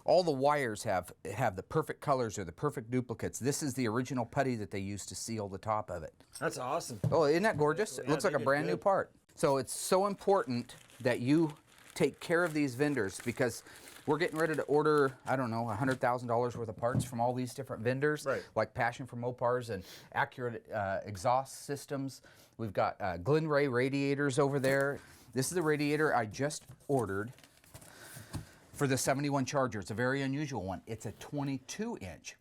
All the wires have the perfect colors or the perfect duplicates. This is the original putty that they used to seal the top of it. That's awesome. Oh, isn't that gorgeous? It looks like a brand new part. So it's so important that you take care of these vendors, because we're getting ready to order, I don't know, $100,000 worth of parts from all these different vendors, like Passion for Mopars and Accurate exhaust systems. We've got Glen Ray radiators over there. This is the radiator I just ordered for the 71 Charger. It's a very unusual one. It's a 22-inch,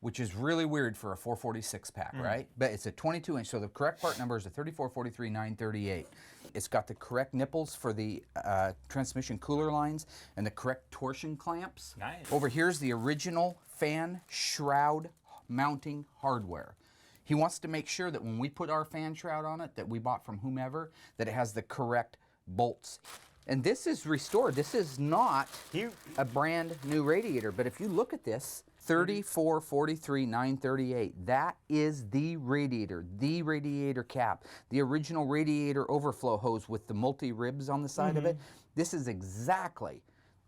which is really weird for a 446 pack, right? But it's a 22-inch, so the correct part number is a 3443938. It's got the correct nipples for the transmission cooler lines and the correct torsion clamps. Nice. Over here's the original fan shroud mounting hardware. He wants to make sure that when we put our fan shroud on it that we bought from whomever, that it has the correct bolts. And this is restored. This is not a brand new radiator, but if you look at this, 3443938, that is the radiator cap, the original radiator overflow hose with the multi-ribs on the side of it. This is exactly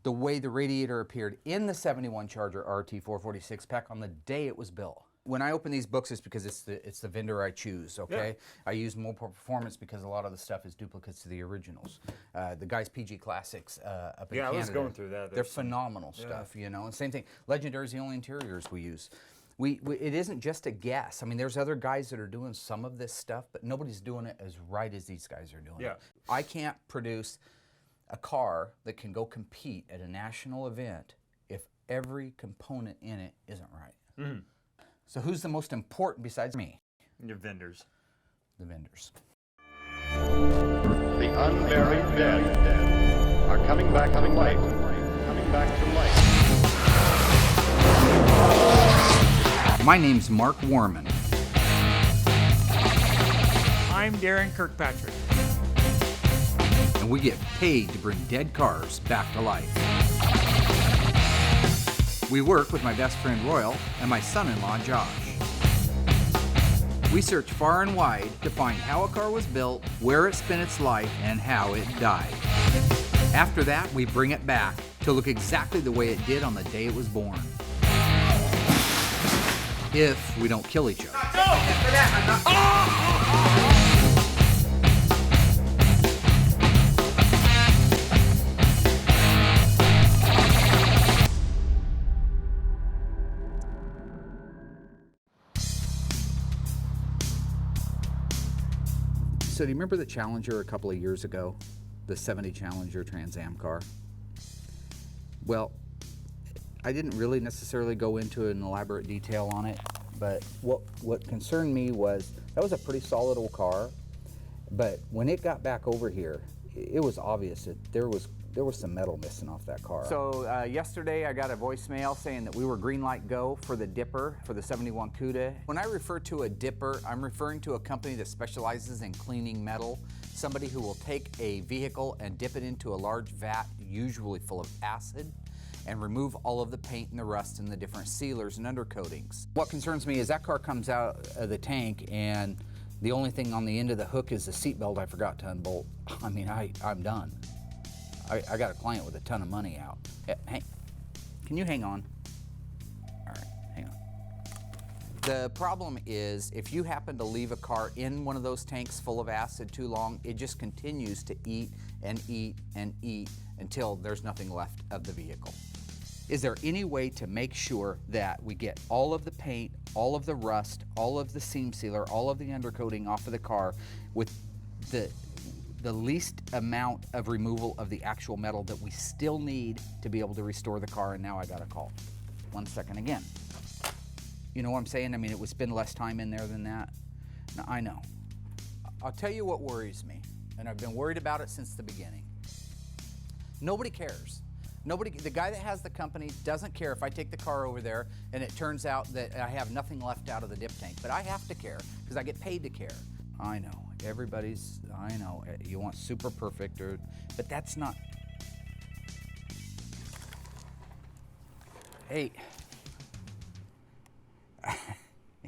the way the radiator appeared in the 71 Charger RT 446 pack on the day it was built. When I open these books, it's because it's the vendor I choose, okay? I use Mopar Performance because a lot of the stuff is duplicates to the originals. The guys PG Classics up in Canada. I was going through that. They're phenomenal stuff, you know? And same thing, Legendary is the only interiors we use. It isn't just a guess. I mean, there's other guys that are doing some of this stuff, but nobody's doing it as right as these guys are doing it. I can't produce a car that can go compete at a national event if every component in it isn't right. So who's the most important besides me? Your vendors. The vendors. The unburied dead are coming back to life. Coming back to life. My name's Mark Warman. I'm Darren Kirkpatrick. And we get paid to bring dead cars back to life. We work with my best friend Royal and my son-in-law Josh. We search far and wide to find how a car was built, where it spent its life, and how it died. After that, we bring it back to look exactly the way it did on the day it was born. If we don't kill each other. So do you remember the Challenger a couple of years ago? The 70 Challenger Trans Am car? Well, I didn't really necessarily go into an elaborate detail on it, but what concerned me was that was a pretty solid old car, but when it got back over here, it was obvious that there was some metal missing off that car. So yesterday I got a voicemail saying that we were green light go for the dipper for the 71 Cuda. When I refer to a dipper, I'm referring to a company that specializes in cleaning metal. Somebody who will take a vehicle and dip it into a large vat, usually full of acid, and remove all of the paint and the rust and the different sealers and undercoatings. What concerns me is that car comes out of the tank and the only thing on the end of the hook is the seatbelt I forgot to unbolt. I mean, I'm done. I got a client with a ton of money out. Hey, can you hang on? All right, hang on. The problem is if you happen to leave a car in one of those tanks full of acid too long, it just continues to eat and eat and eat until there's nothing left of the vehicle. Is there any way to make sure that we get all of the paint, all of the rust, all of the seam sealer, all of the undercoating off of the car with the least amount of removal of the actual metal that we still need to be able to restore the car? And now I got a call. 1 second again. You know what I'm saying? I mean, it would spend less time in there than that. No, I know. I'll tell you what worries me, and I've been worried about it since the beginning. Nobody cares. The guy that has the company doesn't care if I take the car over there and it turns out that I have nothing left out of the dip tank, but I have to care because I get paid to care. I know, I know, you want super perfect, but that's not. Hey,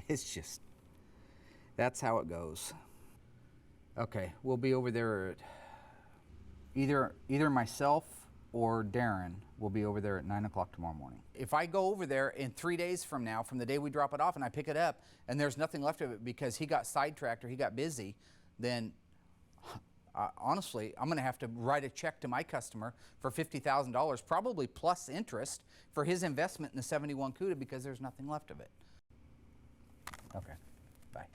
it's just, that's how it goes. Okay, we'll be over there at either myself or Darren will be over there at 9 o'clock tomorrow morning. If I go over there in 3 days from now, from the day we drop it off, and I pick it up, and there's nothing left of it because he got sidetracked or he got busy, then honestly, I'm going to have to write a check to my customer for $50,000, probably plus interest, for his investment in the 71 CUDA because there's nothing left of it. Okay, bye.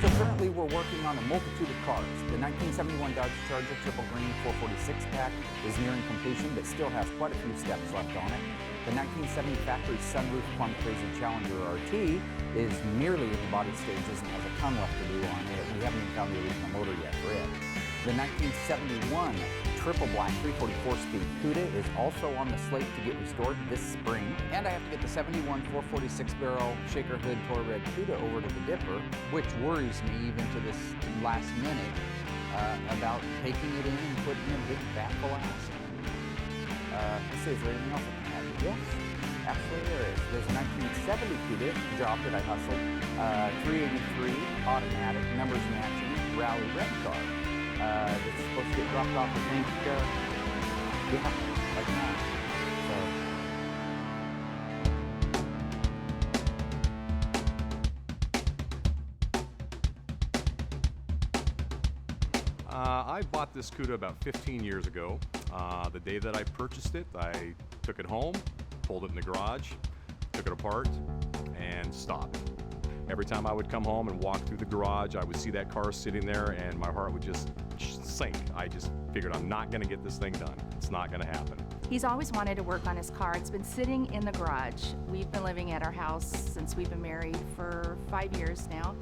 So currently we're working on a multitude of cars. The 1971 Dodge Charger Triple Green 446 pack is nearing completion but still has quite a few steps left on it. The 1970 factory sunroof Plum Crazy Challenger RT is nearly in the body stages and has a ton left to do on it. We haven't even found the original motor yet for it. The 1971 Triple Black 344-speed CUDA is also on the slate to get restored this spring. And I have to get the 71 446 barrel shaker hood Tour Red CUDA over to the Dipper, which worries me even to this last minute about taking it in and putting in a big fat full of acid. Let's see, is there anything else I can add? Yes, absolutely there is. There's a 1970 CUDA job that I hustled, 383 automatic, numbers matching, rally red car. It's supposed to get dropped off, I think, yeah, like now. I bought this CUDA about 15 years ago. The day that I purchased it, I took it home, pulled it in the garage, took it apart, and stopped. Every time I would come home and walk through the garage, I would see that car sitting there and my heart would just sink. I just figured I'm not going to get this thing done. It's not going to happen. He's always wanted to work on his car. It's been sitting in the garage. We've been living at our house since we've been married for 5 years now.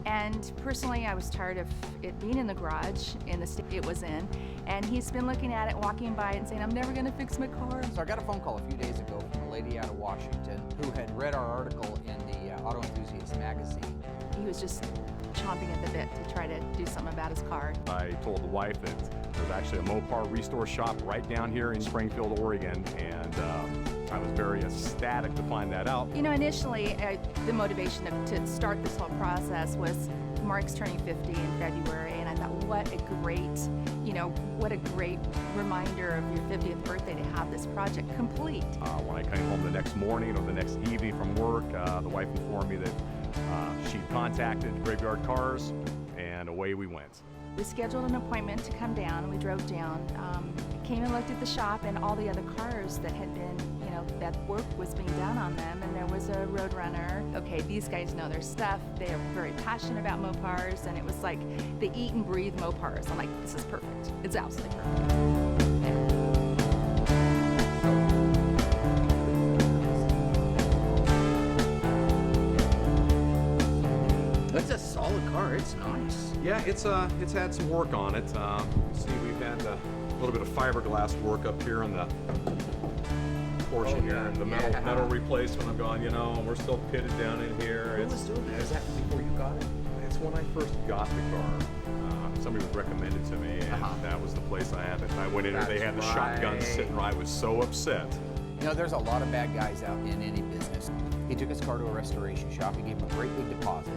And personally, I was tired of it being in the garage in the state it was in. And he's been looking at it, walking by it and saying, I'm never going to fix my car. So I got a phone call a few days ago from a lady out of Washington who had read our article in the Auto Enthusiast magazine. He was just chomping at the bit to try to do something about his car. I told the wife that there's actually a Mopar restore shop right down here in Springfield, Oregon, and I was very ecstatic to find that out. You know, initially, the motivation to start this whole process was Mark's turning 50 in February, and I thought, what a great reminder of your 50th birthday to have this project complete. When I came home the next morning or the next evening from work, the wife informed me that she'd contacted Graveyard Carz, and away we went. We scheduled an appointment to come down. We drove down, came and looked at the shop and all the other cars that had been, that work was being done on them, and there was a Roadrunner. Okay, these guys know their stuff. They are very passionate about Mopars, and it was like they eat and breathe Mopars. I'm like, this is perfect. It's absolutely perfect. It's a solid car. It's nice. Yeah, it's had some work on it. See, we've had a little bit of fiberglass work up here on the portion here, and the metal replacement. I'm going, we're still pitted down in here. Who was doing that? Is that before you got it? It's when I first got the car. Somebody was recommended to me, and that was the place I had it. I went in there, they had the shotgun sitting right. I was so upset. There's a lot of bad guys out in any business. He took his car to a restoration shop. He gave him a great big deposit,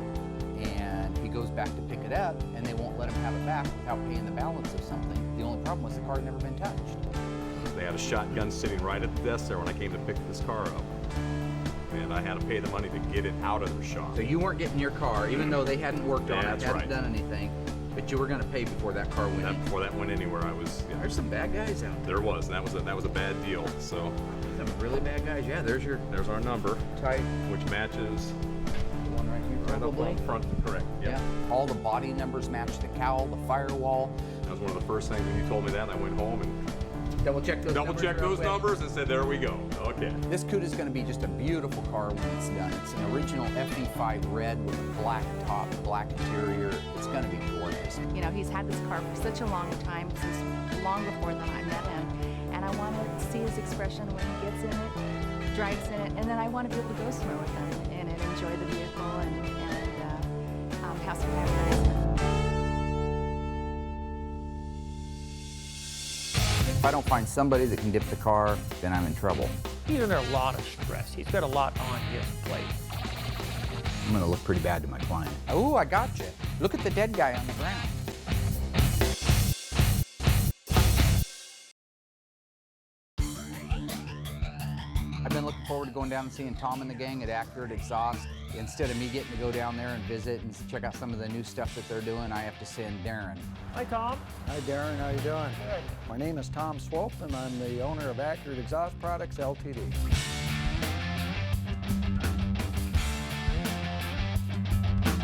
and he goes back to pick it up, and they won't let him have it back without paying the balance of something. The only problem was the car had never been touched. They had a shotgun sitting right at the desk there when I came to pick this car up. And I had to pay the money to get it out of their shop. So you weren't getting your car, even though they hadn't worked on it, That's hadn't right. done anything, but you were going to pay before that car went in. Before that went anywhere, I was. Yeah, There's some bad guys out there. there was, and that was a bad deal. So Some really bad guys. Yeah, there's our number, type. which matches The one right here, right probably. up front. Correct. Yeah. All the body numbers match the cowl, the firewall. That was one of the first things when you told me that. I went home and Double check those numbers. double-checked real those quick. numbers and said, there we go. Okay. This CUDA is going to be just a beautiful car when it's done. It's an original FE5 red with a black top, black interior. It's going to be gorgeous. He's had this car for such a long time, since long before that I met him, and I want to see his expression when he gets in it, drives in it, and then I want to be able to go somewhere with him and enjoy the vehicle and have some memories. If I don't find somebody that can dip the car, then I'm in trouble. He's under a lot of stress. He's got a lot on his plate. I'm gonna look pretty bad to my client. Oh, I got you. Look at the dead guy on the ground. I've been looking forward to going down and seeing Tom and the gang at Accurate Exhaust. Instead of me getting to go down there and visit and check out some of the new stuff that they're doing, I have to send Darren. Hi, Tom. Hi Darren, how you doing? Good. My name is Tom Swope and I'm the owner of Accurate Exhaust Products Ltd.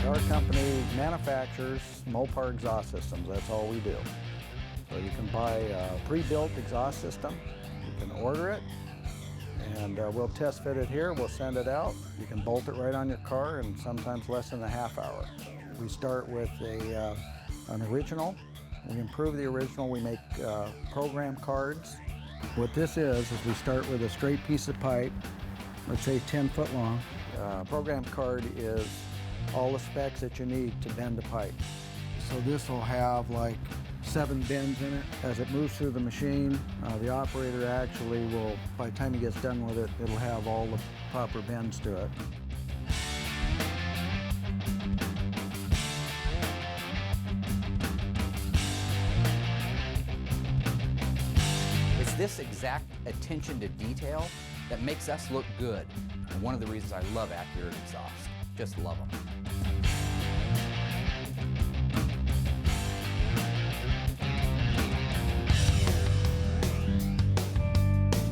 Our company manufactures Mopar exhaust systems, that's all we do. So you can buy a pre-built exhaust system, you can order it, and we'll test fit it here, we'll send it out. You can bolt it right on your car in sometimes less than a half hour. We start with an original. We improve the original. We make program cards. What this is we start with a straight piece of pipe, let's say 10 foot long. Program card is all the specs that you need to bend the pipe. So this will have like 7 bends in it. As it moves through the machine, the operator actually will, by the time he gets done with it, it'll have all the proper bends to it. It's this exact attention to detail that makes us look good. And one of the reasons I love Accurate Exhaust. Just love them.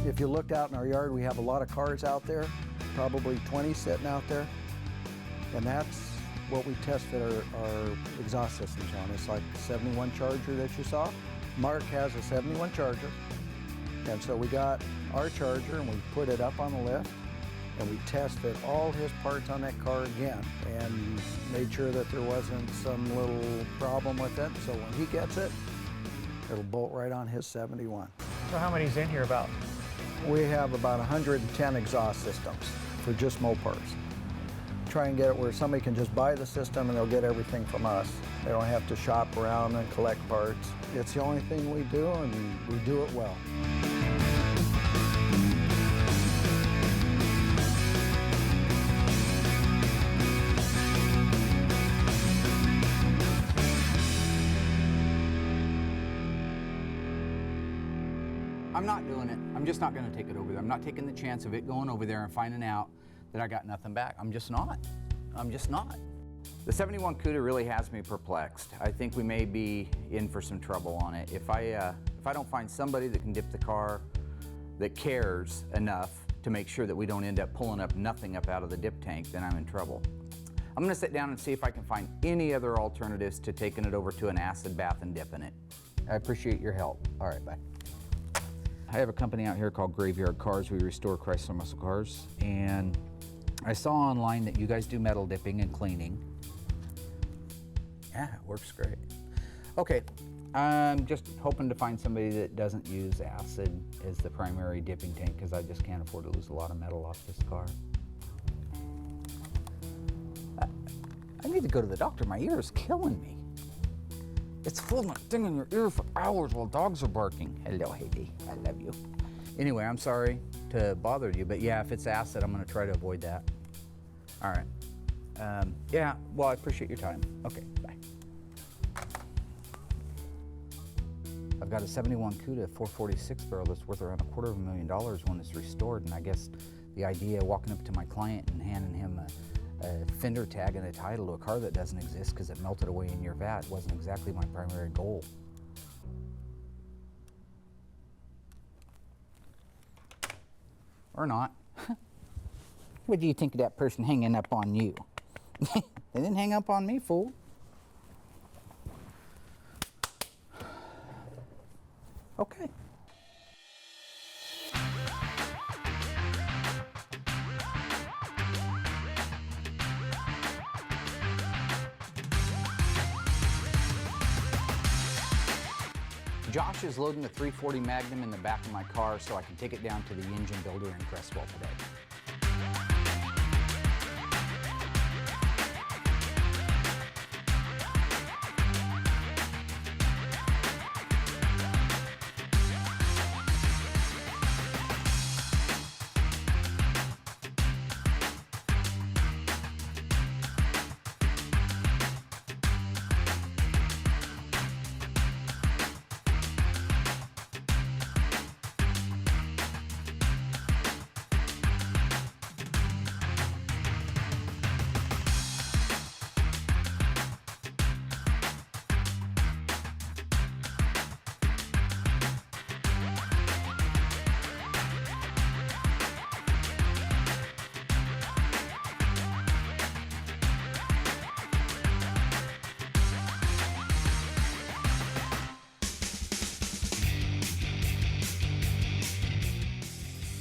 If you looked out in our yard, we have a lot of cars out there, probably 20 sitting out there. And that's what we test fit our exhaust systems on. It's like the 71 Charger that you saw. Mark has a 71 Charger. And so we got our Charger and we put it up on the lift and we tested all his parts on that car again and made sure that there wasn't some little problem with it. So when he gets it, it'll bolt right on his 71. So how many's in here about? We have about 110 exhaust systems for just Mopars. Try and get it where somebody can just buy the system and they'll get everything from us. They don't have to shop around and collect parts. It's the only thing we do and we do it well. I'm not doing it. I'm just not going to take it over there. I'm not taking the chance of it going over there and finding out that I got nothing back. I'm just not. I'm just not. The 71 CUDA really has me perplexed. I think we may be in for some trouble on it. If I don't find somebody that can dip the car that cares enough to make sure that we don't end up pulling up nothing up out of the dip tank, then I'm in trouble. I'm going to sit down and see if I can find any other alternatives to taking it over to an acid bath and dipping it. I appreciate your help. All right, bye. I have a company out here called Graveyard Carz. We restore Chrysler muscle cars, and I saw online that you guys do metal dipping and cleaning. Yeah, it works great. Okay, I'm just hoping to find somebody that doesn't use acid as the primary dipping tank because I just can't afford to lose a lot of metal off this car. I need to go to the doctor. My ear is killing me. It's holding that thing in your ear for hours while dogs are barking. Hello, Haiti. I love you. Anyway, I'm sorry to bother you, but yeah, if it's acid, I'm going to try to avoid that. All right. Yeah, well, I appreciate your time. Okay, bye. I've got a 71 CUDA 446 barrel that's worth around $250,000 when it's restored, and I guess the idea of walking up to my client and handing him a fender tag and a title to a car that doesn't exist because it melted away in your vat wasn't exactly my primary goal. Or not. What do you think of that person hanging up on you? They didn't hang up on me, fool. Okay. Josh is loading the 340 Magnum in the back of my car so I can take it down to the engine builder in Crestwell today.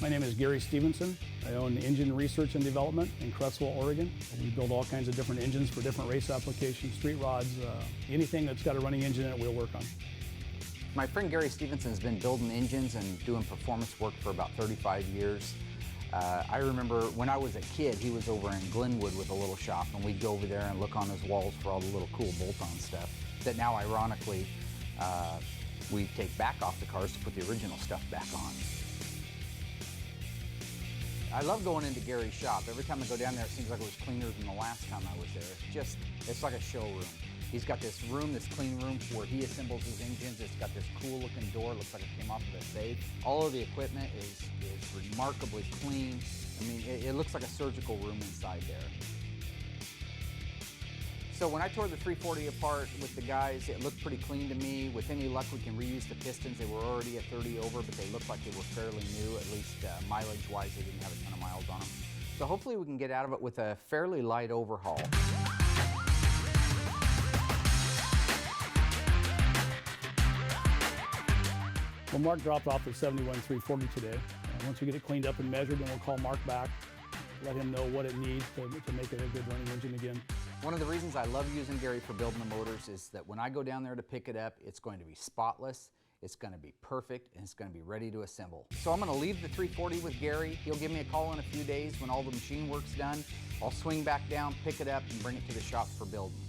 My name is Gary Stevenson. I own Engine Research and Development in Creswell, Oregon. We build all kinds of different engines for different race applications, street rods, anything that's got a running engine in it, we'll work on. My friend Gary Stevenson has been building engines and doing performance work for about 35 years. I remember when I was a kid, he was over in Glenwood with a little shop, and we'd go over there and look on his walls for all the little cool bolt-on stuff that now, ironically, we take back off the cars to put the original stuff back on. I love going into Gary's shop. Every time I go down there, it seems like it was cleaner than the last time I was there. It's like a showroom. He's got this room, this clean room, where he assembles his engines. It's got this cool looking door, looks like it came off of a safe. All of the equipment is remarkably clean. I mean, it looks like a surgical room inside there. So when I tore the 340 apart with the guys, it looked pretty clean to me. With any luck, we can reuse the pistons. They were already at 30 over, but they looked like they were fairly new, at least mileage-wise. They didn't have a ton of miles on them. So hopefully we can get out of it with a fairly light overhaul. Well, Mark dropped off the 71 340 today. Once we get it cleaned up and measured, then we'll call Mark back, let him know what it needs to make it a good running engine again. One of the reasons I love using Gary for building the motors is that when I go down there to pick it up, it's going to be spotless, it's going to be perfect, and it's going to be ready to assemble. So I'm going to leave the 340 with Gary. He'll give me a call in a few days when all the machine work's done. I'll swing back down, pick it up, and bring it to the shop for building.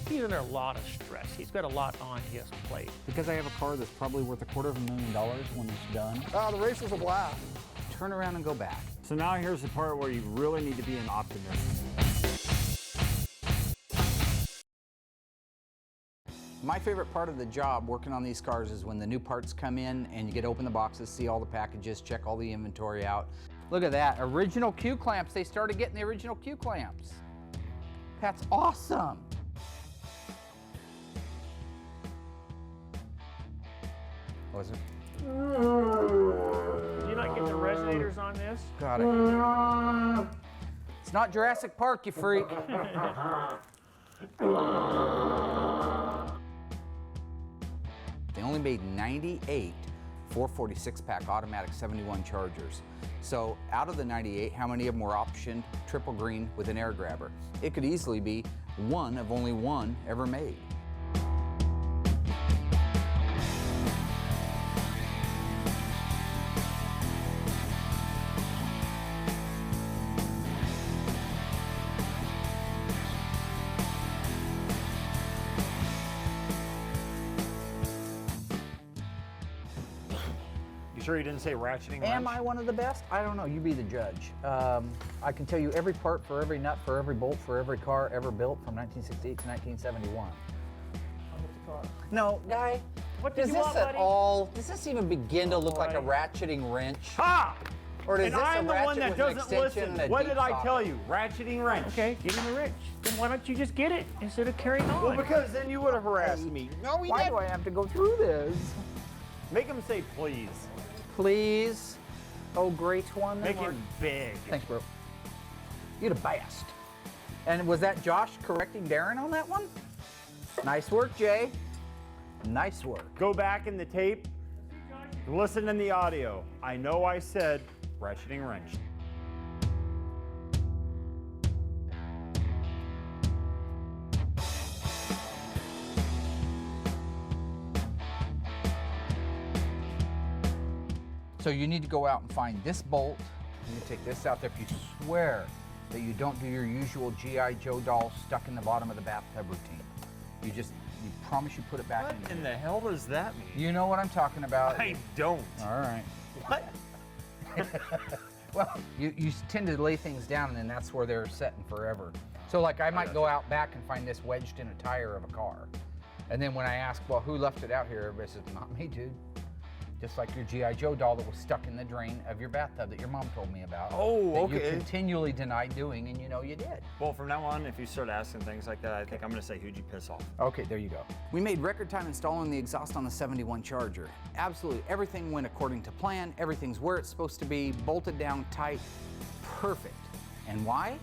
He's under a lot of stress. He's got a lot on his plate. Because I have a car that's probably worth $250,000 when it's done, The race was a blast. turn around and go back. So now here's the part where you really need to be an optimist. My favorite part of the job working on these cars is when the new parts come in and you get to open the boxes, see all the packages, check all the inventory out. Look at that, original Q clamps. They started getting the original Q clamps. That's awesome. What was it? Did you not get the resonators on this? Got it. It's not Jurassic Park, you freak. They only made 98 446-pack automatic 71 Chargers. So out of the 98, how many of them were optioned triple green with an air grabber? It could easily be one of only one ever made. You sure you didn't say ratcheting Am wrench? I one of the best? I don't know. You be the judge. I can tell you every part for every nut for every bolt for every car ever built from 1968 to 1971. No, guy. What did Does you this want, at buddy? all? Does this even begin to look like a boy. ratcheting wrench? Ha! Or does And this I'm a the ratchet one that with an doesn't extension listen. and a What deep did I tell socket? you? Ratcheting wrench. Okay, give him the wrench. Then why don't you just get it instead of carrying on? Well, because then you would have harassed me. No, we Why didn't. do I have to go through this? Make him say please. Please. Oh, great one. Make it big. Thanks, bro. You're the best. And was that Josh correcting Darren on that one? Nice work, Jay. Nice work. Go back in the tape. Listen in the audio. I know I said ratcheting wrench. So you need to go out and find this bolt. You take this out there. If you swear that you don't do your usual G.I. Joe doll stuck in the bottom of the bathtub routine, you promise you put it back What in in there. the hell does that mean? You know what I'm talking about. I don't. All right. What? Well, you tend to lay things down and then that's where they're setting forever. So like I might go out back and find this wedged in a tire of a car. And then when I ask, well, who left it out here? Everybody says, not me, dude. Just like your G.I. Joe doll that was stuck in the drain of your bathtub that your mom told me about. Oh, that you okay. continually denied doing, and you know you did. Well, from now on, if you start asking things like that, I think I'm going to say, who'd you piss off? Okay, there you go. We made record time installing the exhaust on the 71 Charger. Absolutely everything went according to plan. Everything's where it's supposed to be, bolted down tight, perfect. And why?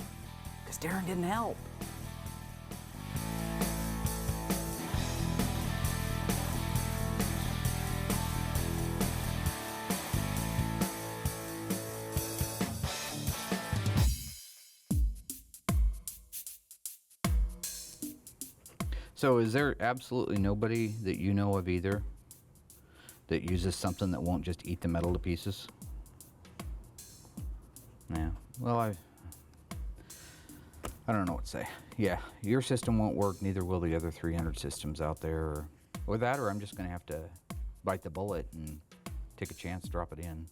Because Darren didn't help. So is there absolutely nobody that you know of either that uses something that won't just eat the metal to pieces? Yeah, well, I don't know what to say. Yeah, your system won't work, neither will the other 300 systems out there. Or that, or I'm just gonna have to bite the bullet and take a chance, drop it in.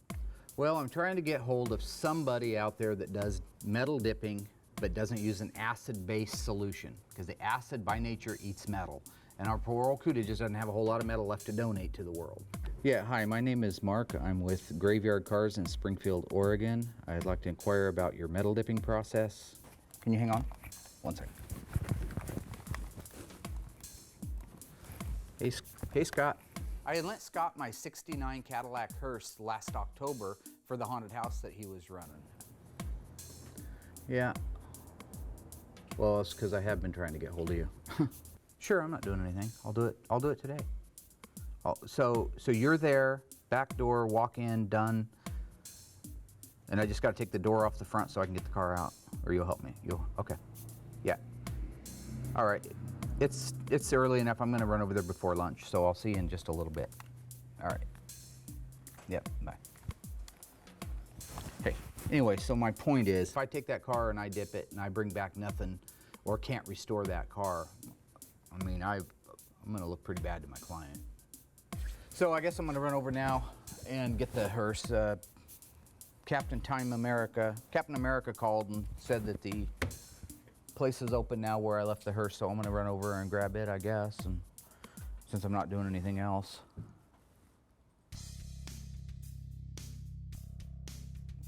Well, I'm trying to get hold of somebody out there that does metal dipping but doesn't use an acid-based solution, because the acid by nature eats metal. And our poor old CUDA just doesn't have a whole lot of metal left to donate to the world. Yeah, hi, my name is Mark. I'm with Graveyard Carz in Springfield, Oregon. I'd like to inquire about your metal dipping process. Can you hang on? One second. Hey, Scott. I had lent Scott my '69 Cadillac hearse last October for the haunted house that he was running. Yeah. Well, it's because I have been trying to get hold of you. Sure, I'm not doing anything. I'll do it today. So you're there, back door, walk in, done, and I just got to take the door off the front so I can get the car out, or you'll help me. Okay. Yeah. All right. It's early enough. I'm going to run over there before lunch, so I'll see you in just a little bit. All right. Yep. Bye. Okay. Anyway, so my point is, if I take that car and I dip it and I bring back nothing, or can't restore that car, I mean, I'm going to look pretty bad to my client. So I guess I'm going to run over now and get the hearse. Captain America called and said that the place is open now where I left the hearse, so I'm going to run over and grab it, I guess, and since I'm not doing anything else.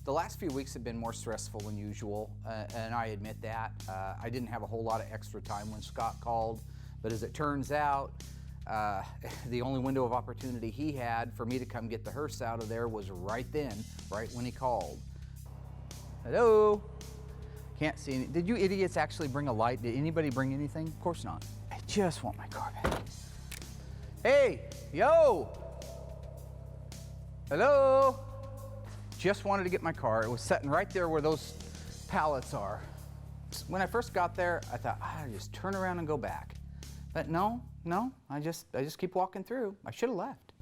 The last few weeks have been more stressful than usual, and I admit that. I didn't have a whole lot of extra time when Scott called, but as it turns out, the only window of opportunity he had for me to come get the hearse out of there was right then, right when he called. Hello? Can't see any. Did you idiots actually bring a light? Did anybody bring anything? Of course not. I just want my car back. Hey, yo! Hello? Just wanted to get my car. It was sitting right there where those pallets are. When I first got there, I thought, I'll just turn around and go back. But no, I just keep walking through. I should have left.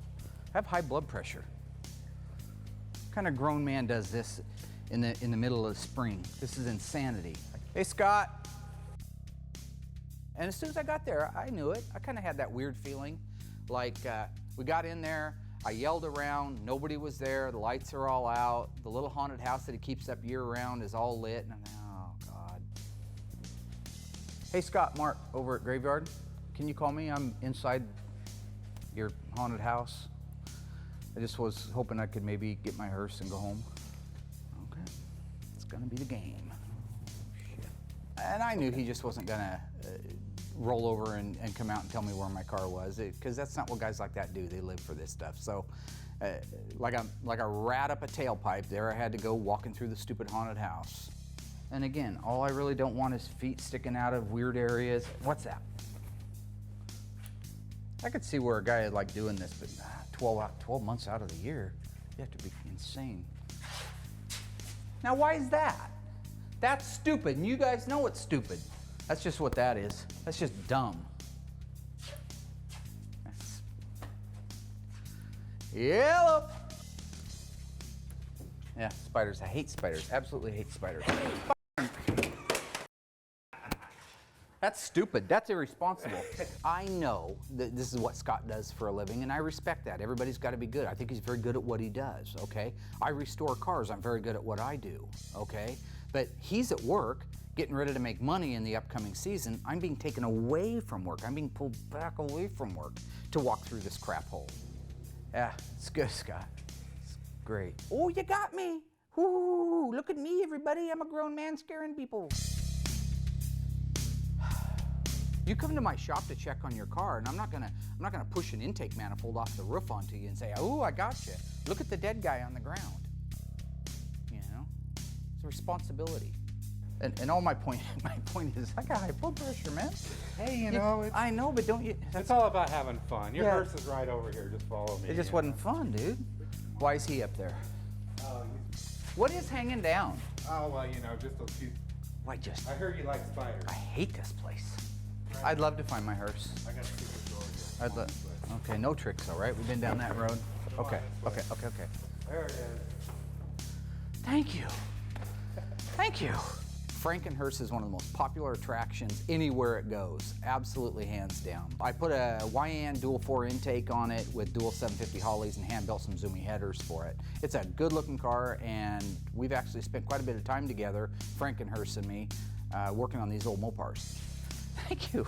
I have high blood pressure. What kind of grown man does this in the middle of the spring? This is insanity. Hey, Scott. And as soon as I got there, I knew it. I kind of had that weird feeling. Like, we got in there, I yelled around, nobody was there, the lights are all out, the little haunted house that he keeps up year-round is all lit, and I'm like, oh, God. Hey, Scott, Mark, over at Graveyard. Can you call me? I'm inside your haunted house. I just was hoping I could maybe get my hearse and go home. Okay, it's gonna be the game. Shit. And I knew he just wasn't gonna roll over and come out and tell me where my car was, because that's not what guys like that do. They live for this stuff. So, like a rat up a tailpipe, there I had to go walking through the stupid haunted house. And again, all I really don't want is feet sticking out of weird areas. What's that? I could see where a guy is like doing this, but 12 months out of the year, you have to be insane. Now, why is that? That's stupid, and you guys know it's stupid. That's just what that is. That's just dumb. Yellow. Yeah, spiders. I hate spiders. Absolutely hate spiders. That's stupid. That's irresponsible. I know that this is what Scott does for a living, and I respect that. Everybody's got to be good. I think he's very good at what he does, okay? I restore cars. I'm very good at what I do, okay? But he's at work getting ready to make money in the upcoming season. I'm being taken away from work. I'm being pulled back away from work to walk through this crap hole. Yeah, it's good, Scott. It's great. Oh, you got me. Ooh, look at me, everybody. I'm a grown man scaring people. You come to my shop to check on your car, and I'm not gonna push an intake manifold off the roof onto you and say, "Oh, I got you. Look at the dead guy on the ground." You know, it's a responsibility. And all my point is, I got high blood pressure, man. Hey, you know, I know, but don't you? It's all about having fun. Your Yeah. hearse is right over here. Just follow me. It just wasn't fun, dude. Why is he up there? What is hanging down? Oh well, you know, just a few. Why just? I heard you like spiders. I hate this place. I'd love to find my hearse. I got a secret door here. Okay, no tricks though, right? We've been down that road. Okay. There it is. Thank you. Thank you. Frankenhearse is one of the most popular attractions anywhere it goes. Absolutely, hands down. I put a YN dual 4 intake on it with dual 750 Hollies and hand built some zoomy headers for it. It's a good looking car, and we've actually spent quite a bit of time together, Frankenhearse and me, working on these old Mopars. Thank you.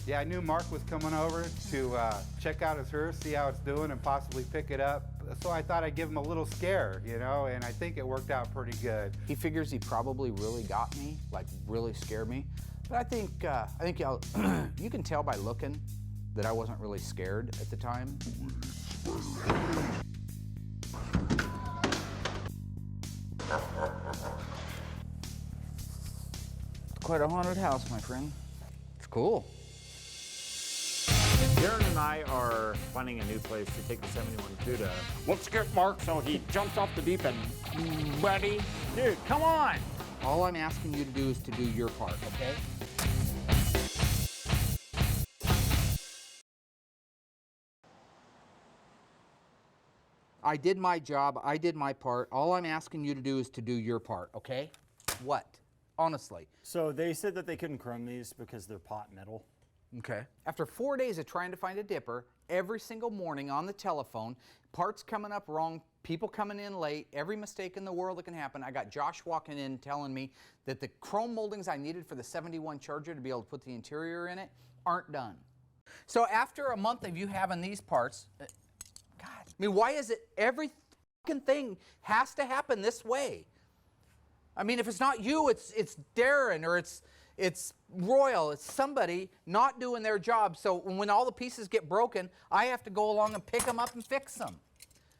Yeah, I knew Mark was coming over to check out his hearse, see how it's doing, and possibly pick it up. So I thought I'd give him a little scare, you know, and I think it worked out pretty good. He figures he probably really got me, like really scared me. But I think you can tell by looking that I wasn't really scared at the time. It's quite a haunted house, my friend. It's cool. Darren and I are finding a new place to take the 71 CUDA. Let's get Mark so he jumps off the deep end, buddy. Dude, come on! All I'm asking you to do is to do your part, okay? I did my job, I did my part. All I'm asking you to do is to do your part, okay? What? Honestly. So they said that they couldn't chrome these because they're pot metal. Okay. After 4 days of trying to find a dipper, every single morning on the telephone, parts coming up wrong, people coming in late, every mistake in the world that can happen, I got Josh walking in telling me that the chrome moldings I needed for the 71 Charger to be able to put the interior in it aren't done. So after a month of you having these parts, God, I mean, why is it every fucking thing has to happen this way? I mean, if it's not you, it's Darren, or it's Royal, it's somebody not doing their job. So when all the pieces get broken, I have to go along and pick them up and fix them.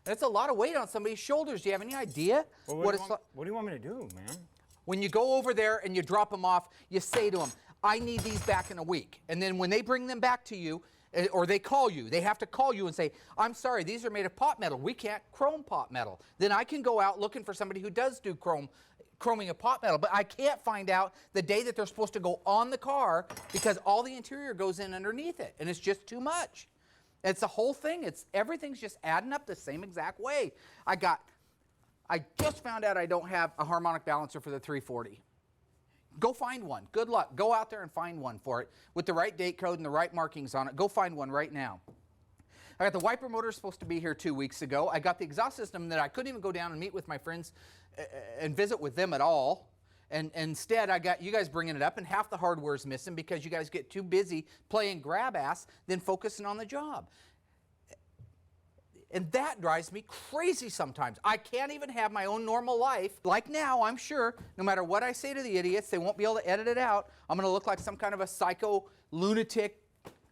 That's a lot of weight on somebody's shoulders. Do you have any idea Well, what it's like? What do you want me to do, man? When you go over there and you drop them off, you say to them, I need these back in a week. And then when they bring them back to you, or they call you, they have to call you and say, I'm sorry, these are made of pot metal. We can't chrome pot metal. Then I can go out looking for somebody who does do chroming of pot metal, but I can't find out the day that they're supposed to go on the car because all the interior goes in underneath it, and it's just too much. It's the whole thing. Everything's just adding up the same exact way. I just found out I don't have a harmonic balancer for the 340. Go find one. Good luck. Go out there and find one for it with the right date code and the right markings on it. Go find one right now. I got the wiper motor supposed to be here 2 weeks ago. I got the exhaust system that I couldn't even go down and meet with my friends and visit with them at all. And instead, I got you guys bringing it up, and half the hardware's missing because you guys get too busy playing grab ass than focusing on the job. And that drives me crazy sometimes. I can't even have my own normal life. Like now, I'm sure, no matter what I say to the idiots, they won't be able to edit it out. I'm going to look like some kind of a psycho, lunatic,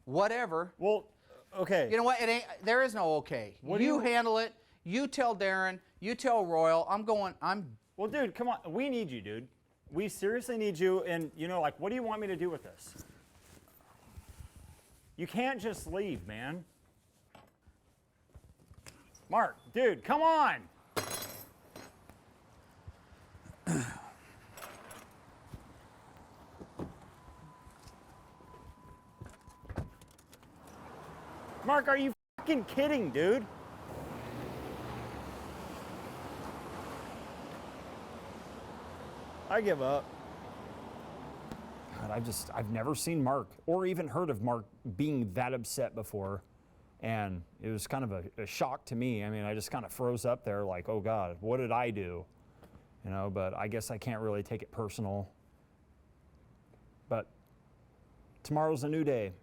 whatever. Well, okay. You know what? There is no okay. You handle it. You tell Darren. You tell Royal. Well, dude, come on. We need you, dude. We seriously need you. And, you know, like, what do you want me to do with this? You can't just leave, man. Mark, dude, come on. Mark, are you fucking kidding, dude? I give up. God, I've never seen Mark or even heard of Mark being that upset before. And it was kind of a shock to me. I mean, I just kind of froze up there like, oh God, what did I do? You know, but I guess I can't really take it personal. But tomorrow's a new day.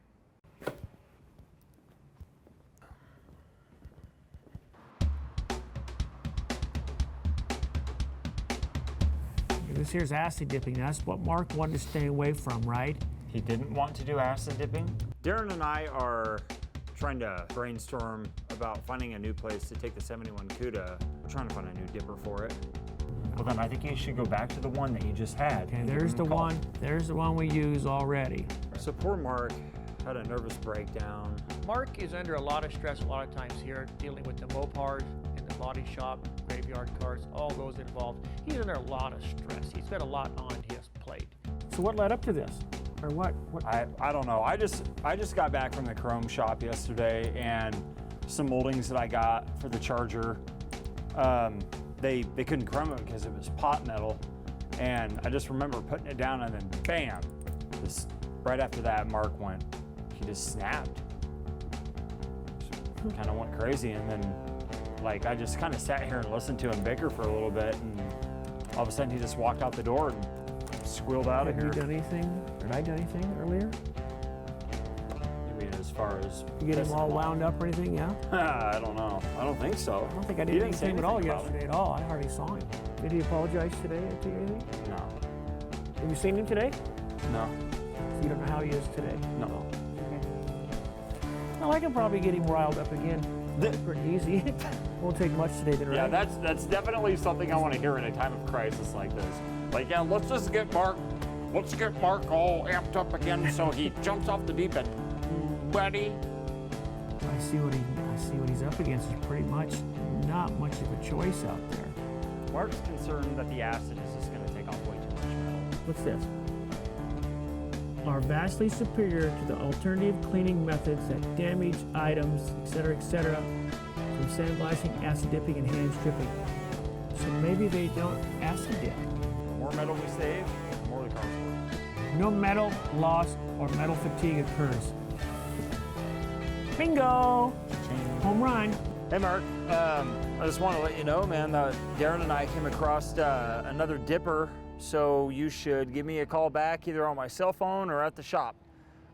This here's acid dipping. That's what Mark wanted to stay away from, right? He didn't want to do acid dipping? Darren and I are trying to brainstorm about finding a new place to take the 71 CUDA. We're trying to find a new dipper for it. Well, then I think you should go back to the one that you just had. Okay, there's the one. There's the one we use already. So poor Mark had a nervous breakdown. Mark is under a lot of stress a lot of times here, dealing with the Mopars in the body shop, Graveyard Carz, all those involved. He's under a lot of stress. He's got a lot on his plate. So what led up to this? Or what? I don't know. I just got back from the chrome shop yesterday, and some moldings that I got for the Charger, they couldn't chrome it because it was pot metal, and I just remember putting it down, and then bam, right after that, Mark he just snapped. Kind of went crazy, and then like I just kind of sat here and listened to him bicker for a little bit, and all of a sudden he just walked out the door and squealed out of here. Have you done anything? Did I do anything earlier? You mean as far as You get him all wound up or anything? Yeah. I don't know. I don't think so. I don't think I did He didn't say anything at all anything about yesterday at all. I hardly saw him. Did he apologize today or to you anything? it. No. Have you seen him today? No. So you don't know how he is today? No. Well, I can probably get him riled up again. Pretty easy. Won't take much today, then, right? Yeah, that's definitely something I want to hear in a time of crisis like this. Like, yeah, let's get Mark all amped up again so he jumps off the deep end. Buddy. I see what he's up against. There's pretty much not much of a choice out there. Mark's concerned that the acid is just going to take off way too much metal. What's this? Are vastly superior to the alternative cleaning methods that damage items, etc., from sandblasting, acid dipping, and hand stripping. So maybe they don't acid dip. The more metal we save, the more the car's worth. No metal loss or metal fatigue occurs. Bingo! Home run. Hey, Mark. I just want to let you know, man, that Darren and I came across another dipper, so you should give me a call back either on my cell phone or at the shop.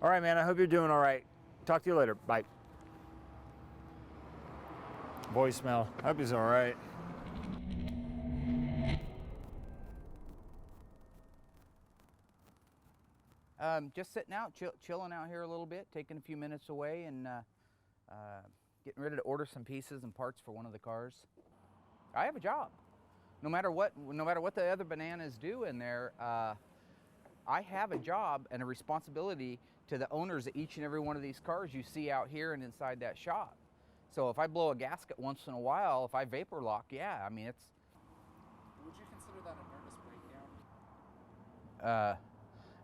All right, man, I hope you're doing all right. Talk to you later. Bye. Voicemail. I hope he's all right. Just sitting out, chilling out here a little bit, taking a few minutes away, and getting ready to order some pieces and parts for one of the cars. I have a job. No matter what the other bananas do in there, I have a job and a responsibility to the owners of each and every one of these cars you see out here and inside that shop. So if I blow a gasket once in a while, if I vapor lock, yeah, I mean, it's... Would you consider that a nervous breakdown?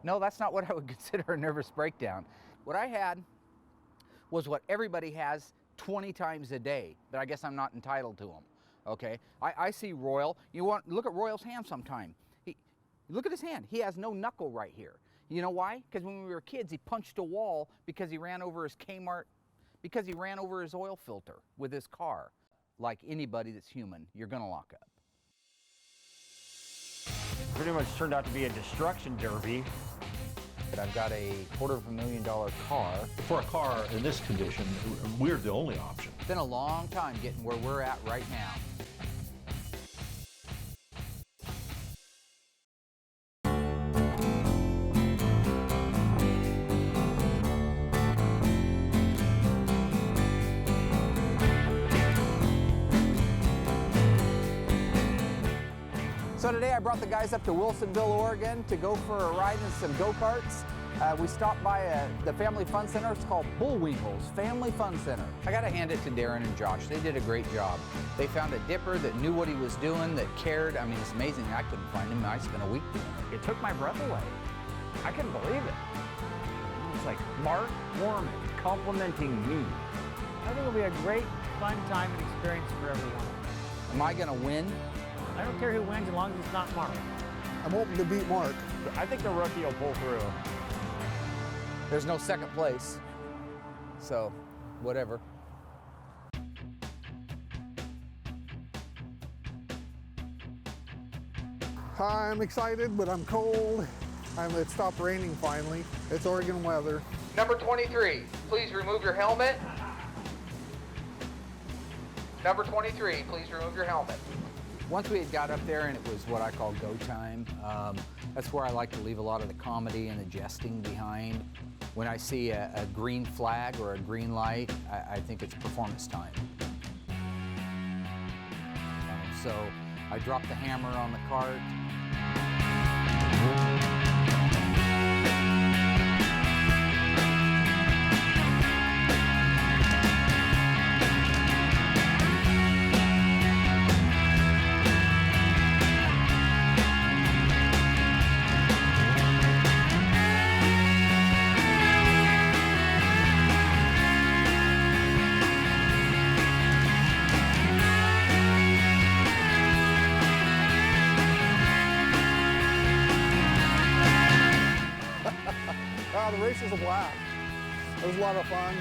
No, that's not what I would consider a nervous breakdown. What I had was what everybody has 20 times a day, but I guess I'm not entitled to them. Okay, I see Royal. Look at Royal's hand sometime. Look at his hand. He has no knuckle right here. You know why? Because when we were kids, he punched a wall because he ran over his Kmart, because he ran over his oil filter with his car. Like anybody that's human, you're gonna lock up. Pretty much turned out to be a destruction derby. I've got a $250,000 car. For a car in this condition, we're the only option. It's been a long time getting where we're at right now. So today I brought the guys up to Wilsonville, Oregon to go for a ride in some go-karts. We stopped by the Family Fun Center. It's called Bullwinkle's Family Fun Center. I gotta hand it to Darren and Josh. They did a great job. They found a dipper that knew what he was doing, that cared. I mean, it's amazing. I couldn't find him. I spent a week doing it. It took my breath away. I couldn't believe it. It's like Mark Warman complimenting me. I think it'll be a great, fun time and experience for everyone. Am I gonna win? I don't care who wins as long as it's not Mark. I'm hoping to beat Mark. I think the rookie will pull through. There's no second place, so whatever. I'm excited, but I'm cold. It stopped raining finally. It's Oregon weather. Number 23, please remove your helmet. Number 23, please remove your helmet. Once we had got up there and it was what I call go time, that's where I like to leave a lot of the comedy and the jesting behind. When I see a green flag or a green light, I think it's performance time. So I drop the hammer on the cart. blast. It was a lot of fun.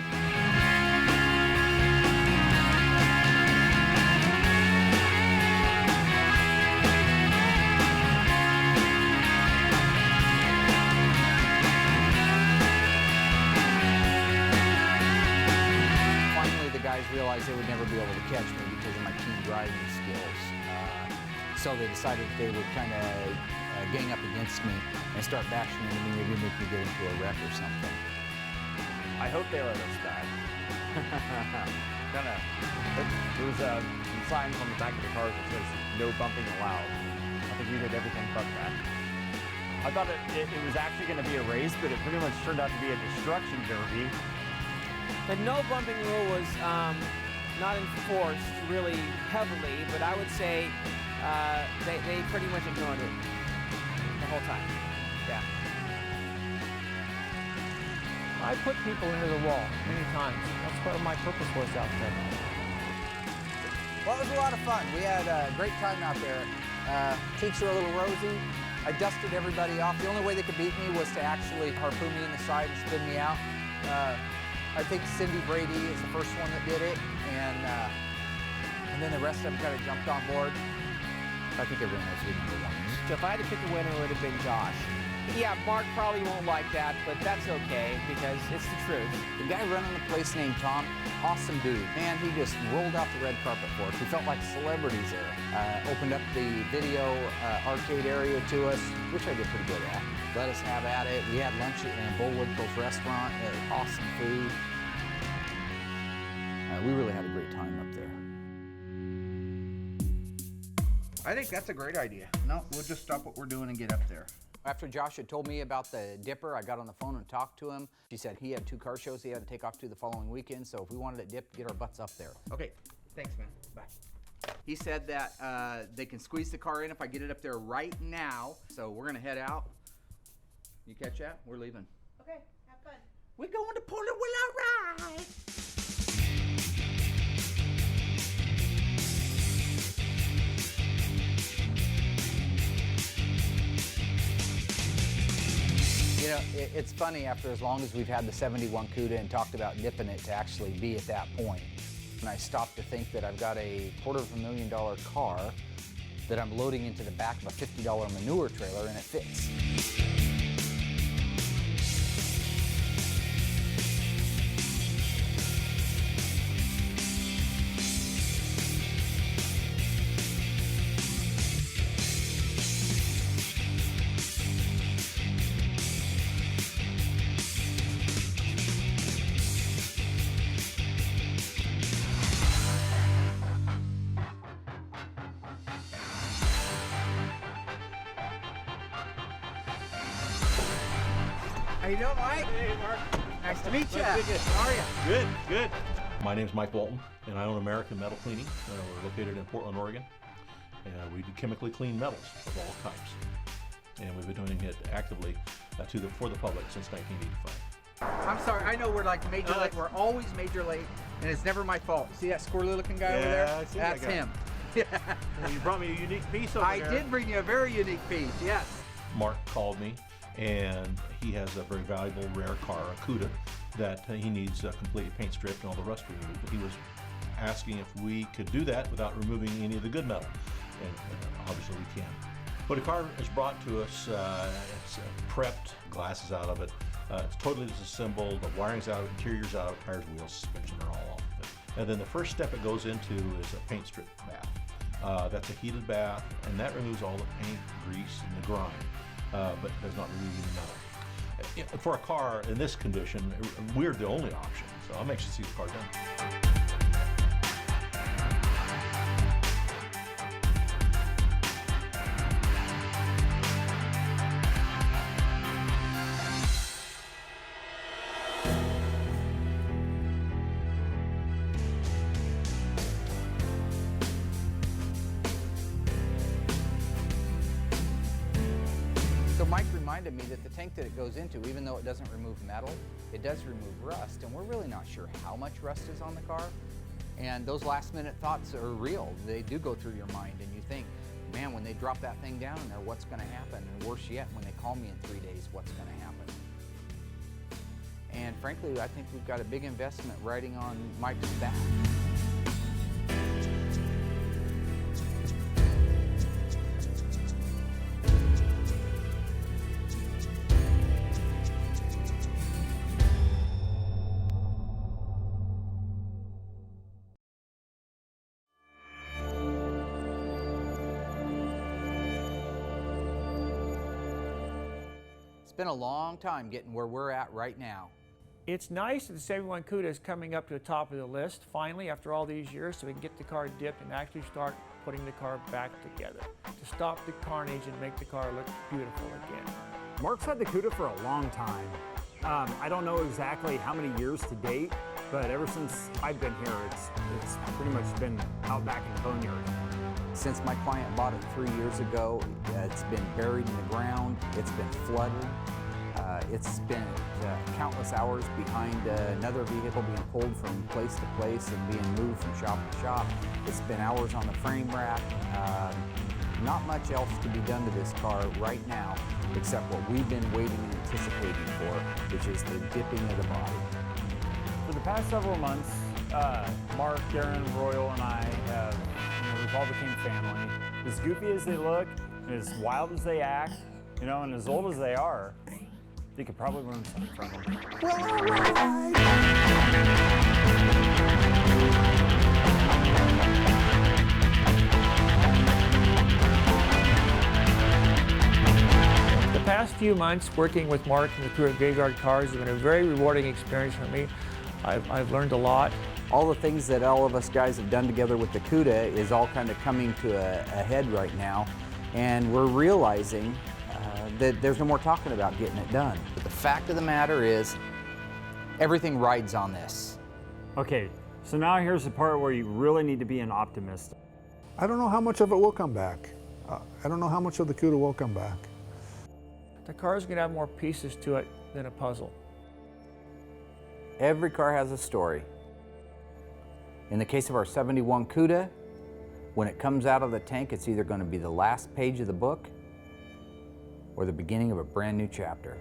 Finally, the guys realized they would never be able to catch me because of my keen driving skills. So they decided they would kind of gang up against me and start bashing into me, maybe make me get into a wreck or something. I hope they let us back. There was a sign on the back of the car that says no bumping allowed. I think we did everything but that. I thought it was actually going to be a race, but it pretty much turned out to be a destruction derby. The no bumping rule was not enforced really heavily, but I would say they pretty much ignored it the whole time. Yeah. I put people into the wall many times. That's what my purpose was out there. Well, it was a lot of fun. We had a great time out there. Cheeks were a little rosy. I dusted everybody off. The only way they could beat me was to actually harpoon me in the side and spin me out. I think Cindy Brady is the first one that did it, and then the rest of them kind of jumped on board. I think everyone knows who number one is. So if I had to pick a winner, it would have been Josh. Yeah, Mark probably won't like that, but that's okay because it's the truth. The guy running the place named Tom, awesome dude. Man, he just rolled out the red carpet for us. We felt like celebrities there. Opened up the video arcade area to us, which I did pretty good at. Let us have at it. We had lunch in Bullwinkle's restaurant. Awesome food. We really had a great time up there. I think that's a great idea. No, we'll just stop what we're doing and get up there. After Josh had told me about the dipper, I got on the phone and talked to him. He said he had 2 car shows he had to take off to the following weekend, so if we wanted it dipped, get our butts up there. Okay, thanks, man. Bye. He said that they can squeeze the car in if I get it up there right now, so we're gonna head out. You catch that? We're leaving. Okay, have fun. We're going to Porter Willow Ride. You know, it's funny, after as long as we've had the 71 CUDA and talked about dipping it, to actually be at that point. And I stopped to think that I've got a $250,000 car that I'm loading into the back of a $50 manure trailer, and it fits. How you doing, Mike? Hey, Mark. Nice to meet you. Good. How are you? Good, good. My name's Mike Walton, and I own American Metal Cleaning. We're located in Portland, Oregon. We do chemically clean metals of all types. And we've been doing it actively for the public since 1985. I'm sorry, I know we're like major late. We're always major late, and it's never my fault. See that squirrely looking guy over there? I see That's that guy. him. Well, you brought me a unique piece over I there. did bring you a very unique piece, yes. Mark called me, and he has a very valuable rare car, a CUDA, that he needs completely paint stripped and all the rust removed. But he was asking if we could do that without removing any of the good metal, and obviously we can. When a car is brought to us, it's prepped, glass is out of it, it's totally disassembled, the wiring's out, interior's out, tires, wheels, suspension are all off of it. And then the first step it goes into is a paint strip bath. That's a heated bath, and that removes all the paint, grease, and the grime, but does not remove any metal. For a car in this condition, we're the only option, so I'm anxious to see the car done. So Mike reminded me that the tank that it goes into, even though it doesn't remove metal, it does remove rust, and we're really not sure how much rust is on the car. And those last minute thoughts are real. They do go through your mind, and you think, man, when they drop that thing down in there, what's gonna happen? And worse yet, when they call me in 3 days, what's gonna happen? frankly, I think we've got a big investment riding on Mike's back. It's been a long time getting where we're at right now. It's nice that the 71 CUDA is coming up to the top of the list, finally, after all these years, so we can get the car dipped and actually start putting the car back together to stop the carnage and make the car look beautiful again. Mark's had the CUDA for a long time. I don't know exactly how many years to date, but ever since I've been here, it's pretty much been out back in the boneyard. Since my client bought it 3 years ago, it's been buried in the ground, it's been flooded, it's spent countless hours behind another vehicle being pulled from place to place and being moved from shop to shop. It's been hours on the frame rack. Not much else to be done to this car right now, except what we've been waiting and anticipating for, which is the dipping of the body. For the past several months, Mark, Darren, Royal, and I have, we've all become family. As goofy as they look, and as wild as they act, and as old as they are, you could probably learn something from them. Well, all right. The past few months working with Mark and the crew at Graveyard Carz has been a very rewarding experience for me. I've learned a lot. All the things that all of us guys have done together with the CUDA is all kind of coming to a head right now, and we're realizing that there's no more talking about getting it done. But the fact of the matter is, everything rides on this. Okay, so now here's the part where you really need to be an optimist. I don't know how much of it will come back. I don't know how much of the CUDA will come back. The car's going to have more pieces to it than a puzzle. Every car has a story. In the case of our 71 CUDA, when it comes out of the tank, it's either going to be the last page of the book or the beginning of a brand new chapter.